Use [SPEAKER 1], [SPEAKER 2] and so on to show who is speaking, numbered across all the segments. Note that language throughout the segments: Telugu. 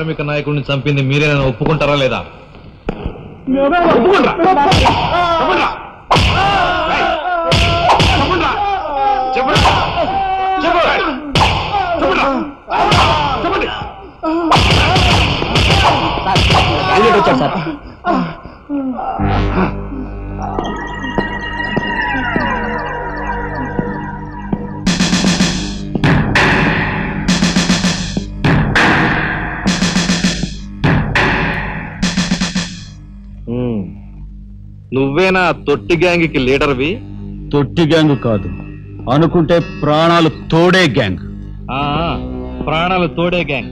[SPEAKER 1] కార్మిక నాయకుడిని చంపింది మీరే ఒప్పుకుంటారా లేదా?
[SPEAKER 2] వచ్చారు సార్.
[SPEAKER 1] నువ్వేనా తొట్టి గ్యాంగ్కి లీడర్వి?
[SPEAKER 3] తొట్టి గ్యాంగ్ కాదు, అనుకుంటే ప్రాణాలు తోడే గ్యాంగ్.
[SPEAKER 1] ప్రాణాలు తోడే గ్యాంగ్.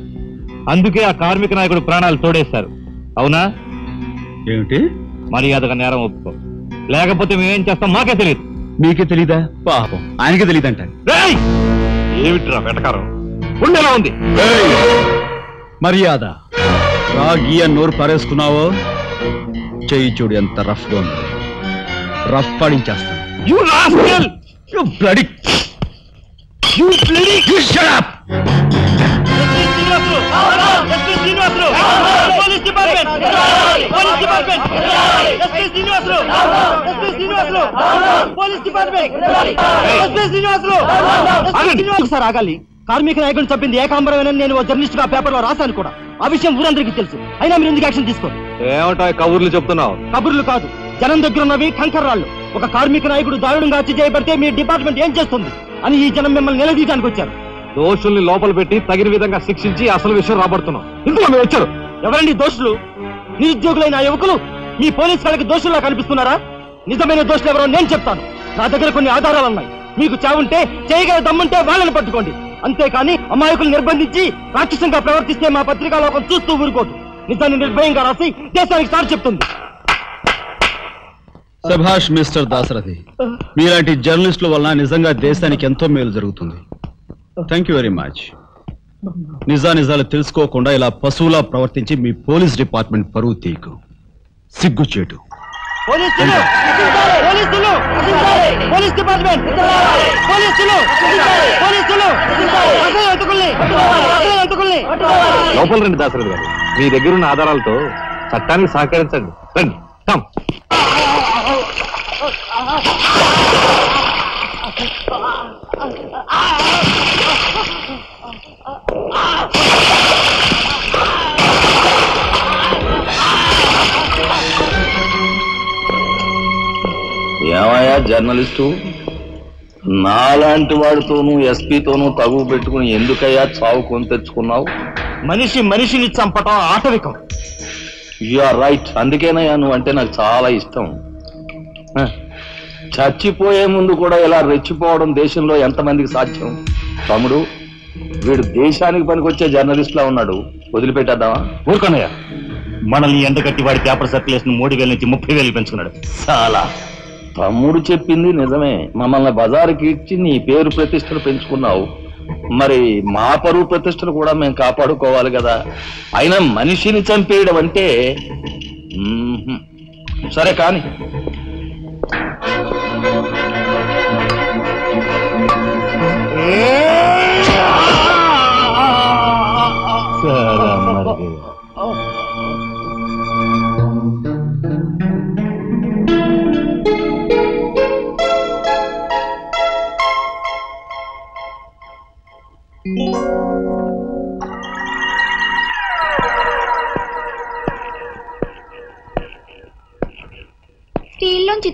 [SPEAKER 1] అందుకే ఆ కార్మిక నాయకుడు ప్రాణాలు తోడేశారు, అవునా?
[SPEAKER 3] ఏమిటి?
[SPEAKER 1] మర్యాదగా నేరం ఒప్పుకో, లేకపోతే మేమేం చేస్తాం మాకే తెలియదు.
[SPEAKER 3] మీకే తెలీదా? పాపం ఆయనకే తెలియదంట.
[SPEAKER 1] ఏమిట్రా వెటకారం? ఉండేలా ఉంది.
[SPEAKER 3] మర్యాద రాగి నోరు పారేసుకున్నావో చెయ్యి చూడు ఎంత రఫ్ గా ఉంది. రఫ్ పాడించేస్తాను.
[SPEAKER 2] సార్ ఆగాలి. కార్మిక నాయకుడిని చెప్పింది ఏకాంబరమేనని నేను జర్నలిస్ట్ గా పేపర్ లో రాశాను కూడా. ఆ విషయం ఊరందరికీ తెలుసు. అయినా మీరు ఎందుకు యాక్షన్ తీసుకోరు?
[SPEAKER 1] ఏమిటా కబుర్లు చెప్తున్నావు?
[SPEAKER 2] కబుర్లు కాదు, జనం దగ్గర ఉన్నవి కంకర్రాళ్ళు. ఒక కార్మిక నాయకుడు దారుణంగా హత్య చేయబడితే మీ డిపార్ట్మెంట్ ఏం చేస్తుంది అని ఈ జనం మిమ్మల్ని నిలదీయడానికి వచ్చారు.
[SPEAKER 1] దోషుల్ని లోపల పెట్టి తగిన విధంగా శిక్షించి అసలు విషయం రాబడుతున్నాం. ఇందులో మీరు వచ్చారు.
[SPEAKER 2] ఎవరండి దోషులు? నిరుద్యోగులైన యువకులు మీ పోలీసు వాళ్ళకి దోషుల్లా కనిపిస్తున్నారా? నిజమైన దోషులు ఎవరో నేను చెప్తాను. నా దగ్గర కొన్ని ఆధారాలు ఉన్నాయి. మీకు చావుంటే చేయగల దమ్ముంటే వాళ్ళని పట్టుకోండి. అంతేకాని అమాయకులు నిర్బంధించి రాక్షసంగా ప్రవర్తిస్తే మా పత్రికా లోకం చూస్తూ ఊరుకోదు. నిజాన్ని నిర్భయంగా రాసి దేశానికి సార్ చెప్తుంది.
[SPEAKER 3] శభాష్ మిస్టర్ దాశరథి, మీలాంటి జర్నలిస్టుల వల్ల నిజంగా దేశానికి ఎంతో మేలు జరుగుతుంది. Thank you very much. నిజాలు తెలుసుకోకుండా ఇలా పశువులా ప్రవర్తించి మీ పోలీస్ డిపార్ట్మెంట్ పరువు తీకు. సిగ్గుచేటు.
[SPEAKER 2] పోలీస్ డిపార్ట్మెంట్
[SPEAKER 1] లోపల రండి దాశరథి గారు. మీ దగ్గరున్న ఆధారాలతో చట్టానికి సహకరించండి. రండి.
[SPEAKER 4] ఏమయ్యా జర్నలిస్టు, నాలాంటి వాడితోనూ ఎస్పీతోనూ తగువ పెట్టుకుని ఎందుకయ్యా చావు కొని తెచ్చుకున్నావు?
[SPEAKER 2] మనిషిని చంపటం ఆటవికం.
[SPEAKER 4] You are right. అందుకేనయ్యా నువ్వు అంటే నాకు చాలా ఇష్టం. చచ్చిపోయే ముందు కూడా ఇలా రెచ్చిపోవడం దేశంలో ఎంతమందికి సాధ్యం? తమ్ముడు, వీడు దేశానికి పనికొచ్చే జర్నలిస్ట్ లా ఉన్నాడు. వదిలిపెట్టేద్దామా?
[SPEAKER 2] ఊరుకోనయ్యా. మనల్ని ఎండగట్టి వాడి పేపర్ సర్క్యులేషన్ 3,000 నుంచి 30,000 పెంచుకున్నాడు.
[SPEAKER 4] చాలా. తమ్ముడు చెప్పింది నిజమే. మమ్మల్ని బజారుకి ఇచ్చి నీ పేరు ప్రతిష్టలు పెంచుకున్నావు. మరి మా పరువు ప్రతిష్టలు కూడా మేము కాపాడుకోవాలి కదా. అయినా మనిషిని చంపేయడం అంటే సరే కానీ
[SPEAKER 5] స్టీల్లోంచి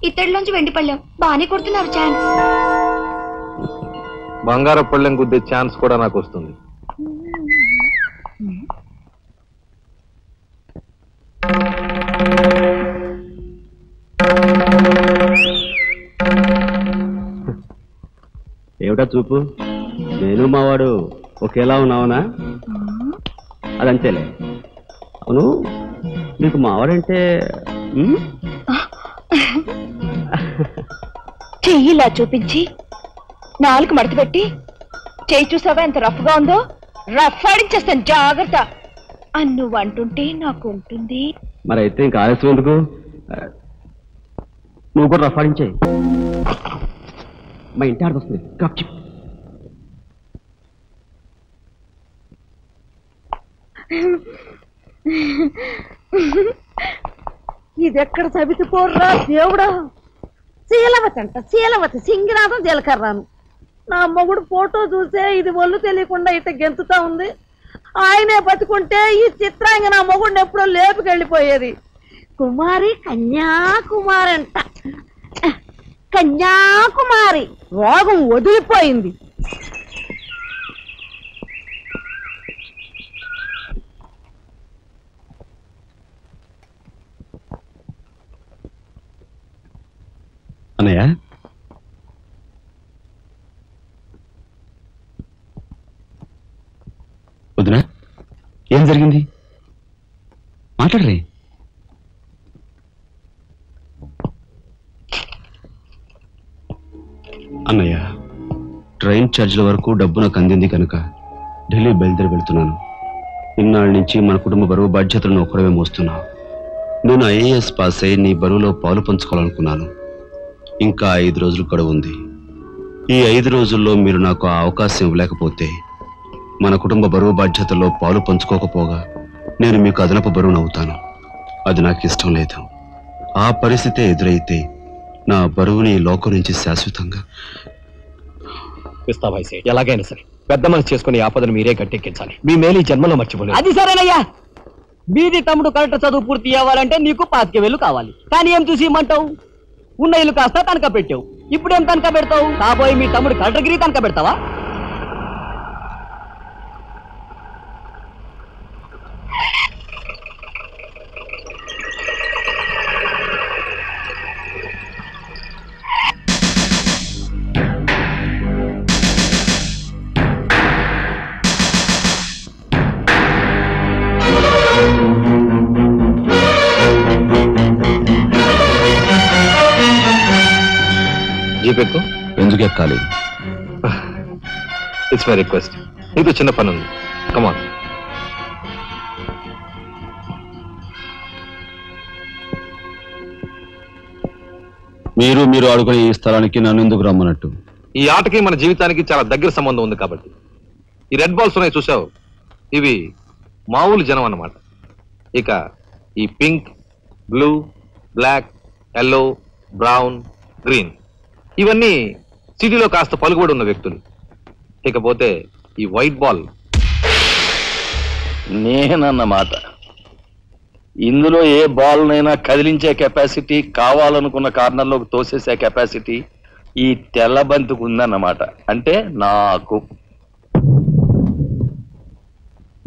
[SPEAKER 5] ఇత్తడిలోంచి వెండి పళ్ళెం బాగానే కొడుతున్నారు. ఛాన్స్.
[SPEAKER 1] బంగార పళ్ళెం గుద్దే ఛాన్స్ కూడా నాకు వస్తుంది.
[SPEAKER 6] ఏమిటా చూపు? నేను మావాడు ఒకేలా ఉన్నావునా? అదంతేలే. అవును, నీకు మావాడంటే
[SPEAKER 5] చెయ్యిలా చూపించి నాలుగు మడత పెట్టి చెయ్యి చూసావా ఎంత రఫ్ గా ఉందో? రఫ్ ఆడించేస్తాను, జాగ్రత్త. నువ్వు అంటుంటే నాకు ఉంటుంది.
[SPEAKER 6] మరి అయితే ఇంకా ఆలస్యం ఎందుకు? నువ్వు కూడా రఫ్ ఆడించే. మా ఇంటి ఆడొస్తుంది.
[SPEAKER 7] ఇదెక్కడ సవితిపోర్రా దేవుడా. శీలవతి అంట, శీలవతి, సింగినాథం జీలకర్రాను. నా మొగుడు ఫోటో చూసే ఇది ఒళ్ళు తెలియకుండా ఇట గెంతుతా ఉంది. ఆయనే బతుకుంటే ఈ చిత్రాంగ నా మొగుడిని ఎప్పుడో లేపుకెళ్ళిపోయేది. కుమారి కన్యాకుమారి అంట, కన్యాకుమారి. రోగం వదిలిపోయింది.
[SPEAKER 3] అన్నయ్య, వదినా, ఏం జరిగింది? మాట్లాడరే. అన్నయ్య, ట్రైన్ ఛార్జీల వరకు డబ్బు నాకు అందింది కనుక ఢిల్లీ బయలుదేరి వెళ్తున్నాను. ఇన్నాళ్ళ నుంచి మన కుటుంబ బరువు బాధ్యతలను ఒక్కడమే మోస్తున్నావు. నేను ఐఏఎస్ పాస్ అయి నీ బరువులో పాలు పంచుకోవాలనుకున్నాను. ఇంకా 5 రోజులు గడువు ఉంది. ఈ 5 రోజుల్లో మీరు నాకు ఆ అవకాశం ఇవ్వలేకపోతే మన కుటుంబ బరువు బాధ్యతల్లో పాలు పంచుకోకపోగా నేను మీకు అదనపు బరువును అవుతాను. అది నాకు ఇష్టం లేదు. ఆ పరిస్థితే ఎదురైతే నా బరువుని ఈ లోకం నుంచి శాశ్వతంగా
[SPEAKER 2] ఇస్తా భాయ్ సేట్, ఎలాగైనా సరే పెద్ద మనసు చేసుకుని ఆపదను మీరే గట్టెక్కించాలి. మీ మేలు ఈ జన్మలో మర్చిపోలేదు.
[SPEAKER 8] అది సరేనయ్యా. బీది తమ్ముడు కరెక్ట్ చదువు పూర్తి అవ్వాలంటే నీకు 25,000 కావాలి. కానీ ఏం చూసి ఇమ్మంటావు? ఉన్న ఇల్లు కాస్త తనఖా పెట్టావు. ఇప్పుడేం తనఖా పెడతావు? కాబోయే మీ తమ్ముడు కలెక్టర్గిరి తనఖా పెడతావా?
[SPEAKER 1] జీపెక్కు.
[SPEAKER 3] ఎందుకు ఎక్కాలి?
[SPEAKER 1] It's my request. నీతో చిన్న పని ఉంది. కమాన్.
[SPEAKER 3] మీరు ఆడుకునే ఈ స్థలానికి నన్ను ఎందుకు రమ్మన్నట్టు?
[SPEAKER 1] ఈ ఆటకి మన జీవితానికి చాలా దగ్గర సంబంధం ఉంది కాబట్టి. ఈ రెడ్ బాల్స్ ఉన్నాయి చూసావు, ఇవి మామూలు జనం అన్నమాట. ఇక ఈ pink, blue, black, yellow, brown, green ఇవన్నీ సిటీలో కాస్త పలుకుబడి ఉన్న వ్యక్తులు. ఇకపోతే ఈ వైట్ బాల్
[SPEAKER 4] నేనన్నమాట. ఇందులో ఏ బాల్నైనా కదిలించే కెపాసిటీ, కావాలనుకున్న కార్నర్లోకి తోసేసే కెపాసిటీ ఈ తెల్ల బంతికి ఉందన్నమాట. అంటే నాకు.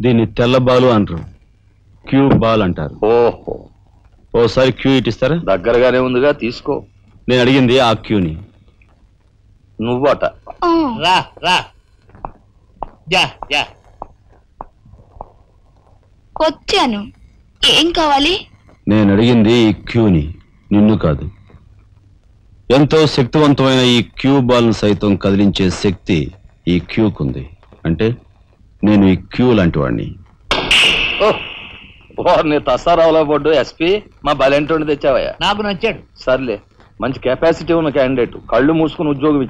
[SPEAKER 3] దీన్ని తెల్ల బాలు అంటారు, క్యూ బాల్ అంటారు.
[SPEAKER 4] ఓహో,
[SPEAKER 3] ఓసారి క్యూ ఇటిస్తారా?
[SPEAKER 4] దగ్గరగానే ఉందిగా, తీసుకో.
[SPEAKER 3] నేను అడిగింది ఆ క్యూని.
[SPEAKER 4] నువ్వట.
[SPEAKER 8] రా రా. Yeah yeah.
[SPEAKER 5] వచ్చాను. ఏం కావాలి?
[SPEAKER 3] నేను అడిగింది ఈ క్యూని, నిన్ను కాదు. ఎంతో శక్తివంతమైన ఈ క్యూ బాల్ను సైతం కదిలించే శక్తి ఈ క్యూకుంది. అంటే నేను ఈ క్యూ లాంటి వాడిని.
[SPEAKER 4] నీ తసారావులో పడ్డు ఎస్పీ, మా బలెంటోని తెచ్చావయ్యా.
[SPEAKER 8] నాకు నచ్చాడు.
[SPEAKER 4] సర్లే, మంచి కెపాసిటీ ఉన్న క్యాండిడేట్. కళ్ళు మూసుకుని ఉద్యోగం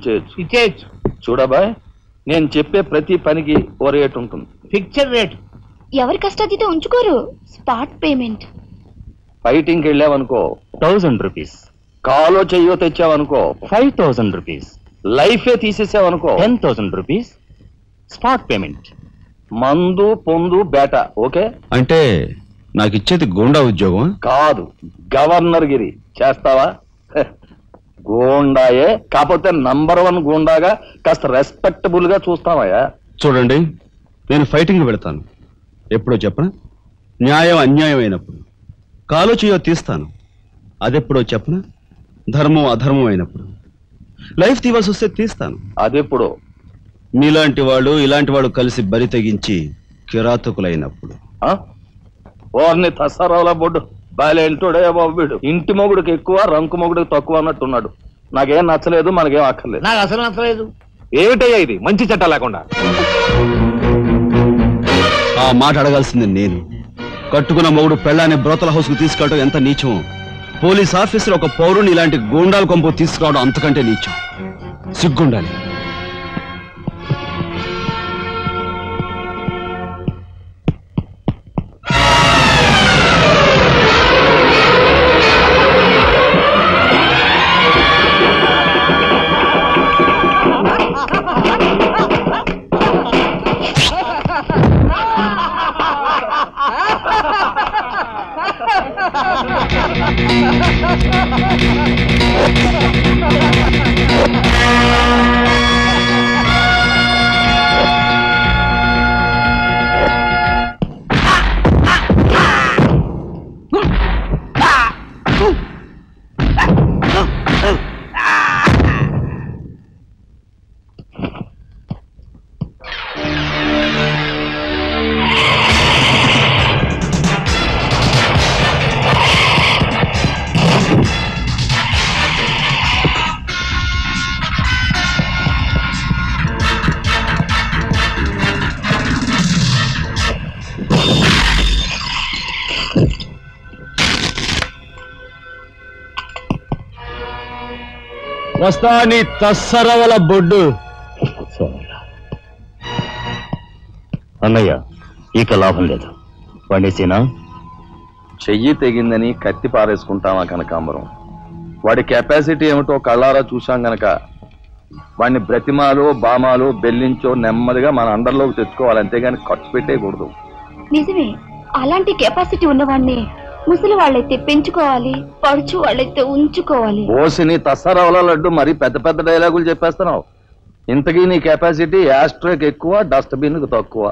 [SPEAKER 4] ఇచ్చేయచ్చు. చూడబాయ్, నేను చెప్పే ప్రతి పనికి ఓ రేట్ ఉంటుంది.
[SPEAKER 8] Fixture rate.
[SPEAKER 5] ఎవరి కష్టాతీత ఉంచుకోరు. Spot payment.
[SPEAKER 4] ఫైటింగ్కి వెళ్ళావనుకో
[SPEAKER 8] 1000 రూపీస్.
[SPEAKER 4] కాలో చెయ్యో తెచ్చావనుకో
[SPEAKER 8] 5000 రూపీస్.
[SPEAKER 4] లైఫే తీసేసావనుకో
[SPEAKER 8] 10,000 రూపీస్. Spot payment.
[SPEAKER 4] మందు పొందు బేట. ఓకే?
[SPEAKER 3] అంటే నాకు ఇచ్చేది గూండా ఉద్యోగం
[SPEAKER 4] కాదు, గవర్నర్ గిరి. చేస్తావా? గూండాయే, కాకపోతే నంబర్ 1 గూండాగా కాస్త రెస్పెక్టబుల్ గా చూస్తావయ్యా.
[SPEAKER 3] చూడండి, నేను ఫైటింగ్ పెడతాను. ఎప్పుడో చెప్పనా? న్యాయం అన్యాయం అయినప్పుడు. కాలో చేయో తీస్తాను. అదెప్పుడో చెప్పనా? ధర్మం అధర్మం అయినప్పుడు. లైఫ్ తీవాల్సి వస్తే తీస్తాను.
[SPEAKER 4] అదెప్పుడు?
[SPEAKER 3] మీలాంటి వాళ్ళు ఇలాంటి వాళ్ళు కలిసి బరి తెగించి కిరాతకులైనప్పుడు.
[SPEAKER 4] ఓర్ని తసారావుల బొడ్డు బాలేంటోడే బాబు వీడు. ఇంటి మొగుడికి ఎక్కువ, రంకు మొగుడికి తక్కువ అన్నట్టున్నాడు. నాకేం నచ్చలేదు, మనకేం అక్కర్లేదు.
[SPEAKER 8] నాకు అసలు నచ్చలేదు.
[SPEAKER 1] ఏమిటయ్యా ఇది? మంచి చట్టం లేకుండా.
[SPEAKER 3] ఆ మాట అడగాల్సింది నేను. కట్టుకున్న మొగుడు పెళ్ళాన్ని బ్రోతల హౌస్ కు తీసుకెళ్ళడం ఎంత నీచమో, పోలీస్ ఆఫీసర్ ఒక పౌరుని ఇలాంటి గూండాల కొంపు తీసుకురావడం అంతకంటే నీచం. సిగ్గుండాలి. వస్తా నీ తస్సరవల బొడ్డు.
[SPEAKER 6] అన్నయ్య ఇక లాభం లేదు. పండేసేనా?
[SPEAKER 4] చెయ్యి తెగిందని కత్తి పారేసుకుంటామా కనకాంబరం? వాడి కెపాసిటీ ఏమిటో కళ్ళారా చూశాం గనక వాడిని బ్రతిమాలో బామాలో బెల్లించో నెమ్మదిగా మన అండర్లోకి తెచ్చుకోవాలి, అంతేగాని ఖర్చు పెట్టేయకూడదు.
[SPEAKER 5] నిజమే, అలాంటి కెపాసిటీ ఉన్నవాడిని ముసలి వాళ్ళైతే పెంచుకోవాలి, పడుచు వాళ్ళైతే ఉంచుకోవాలి.
[SPEAKER 4] ఓసిని తస్సరవల లడ్డు మరి పెద్ద పెద్ద డైలాగులు చెప్పేస్తున్నావు. ఇంతకీ నీ కెపాసిటీ యాస్ట్రోకి ఎక్కువ, డస్ట్బిన్ కు తక్కువ.